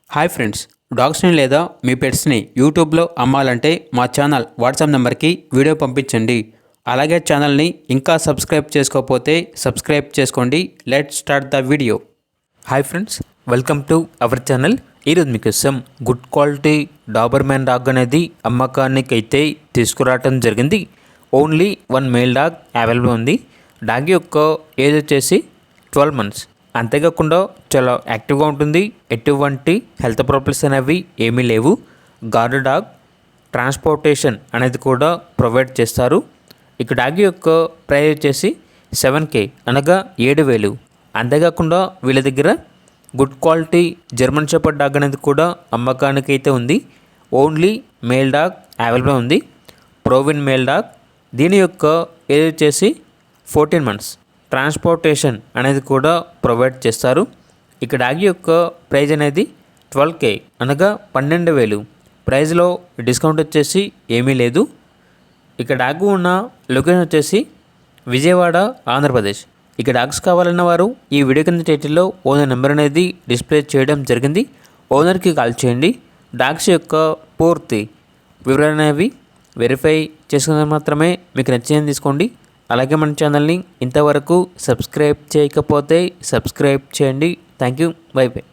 Hi friends, డాగ్స్ని లేదా మీ పెట్స్ని యూట్యూబ్లో అమ్మాలంటే మా ఛానల్ వాట్సాప్ నెంబర్కి వీడియో పంపించండి. అలాగే ఛానల్ని ఇంకా సబ్స్క్రైబ్ చేసుకోకపోతే సబ్స్క్రైబ్ చేసుకోండి. Let's start the video. Hi friends, welcome to our channel. ఈరోజు మీకోసం గుడ్ క్వాలిటీ డాబర్మ్యాన్ డాగ్ అనేది అమ్మకానికి అయితే తీసుకురావడం జరిగింది. ఓన్లీ 1 మేల్ డాగ్ అవైలబుల్ ఉంది. డాగ్ యొక్క ఏజ్ వచ్చేసి 12 months. అంతేకాకుండా చాలా యాక్టివ్గా ఉంటుంది. ఎటువంటి హెల్త్ ప్రాబ్లమ్స్ అనేవి ఏమీ లేవు. గార్డ్ డాగ్, ట్రాన్స్పోర్టేషన్ అనేది కూడా ప్రొవైడ్ చేస్తారు. ఇక డాగ్ యొక్క ప్రైస్ వచ్చేసి 7K అనగా 7,000. అంతేకాకుండా వీళ్ళ దగ్గర good quality German shepherd dog అనేది కూడా అమ్మకానికి అయితే ఉంది. ఓన్లీ మేల్ డాగ్ అవైలబుల్ ఉంది. ప్రోవిన్ మేల్ డాగ్. దీని యొక్క ఏజ్ వచ్చేసి 14 months. ట్రాన్స్పోర్టేషన్ అనేది కూడా ప్రొవైడ్ చేస్తారు. ఇక డాగ్ యొక్క ప్రైజ్ అనేది 12K అనగా 12,000. ప్రైజ్లో డిస్కౌంట్ వచ్చేసి ఏమీ లేదు. ఇక డాగ్ ఉన్న లొకేషన్ వచ్చేసి విజయవాడ, ఆంధ్రప్రదేశ్. ఇక డాగ్స్ కావాలన్న వారు ఈ వీడియో కింద టైటిల్లో ఓనర్ నెంబర్ అనేది డిస్ప్లే చేయడం జరిగింది. ఓనర్కి కాల్ చేయండి. డాగ్స్ యొక్క పూర్తి వివరాలు అనేవి వెరిఫై చేసుకున్న మాత్రమే మీకు నచ్చింది తీసుకోండి. అలాగే మన ఛానల్ని ఇంతవరకు సబ్స్క్రైబ్ చేయకపోతే సబ్స్క్రైబ్ చేయండి. Thank you. By by.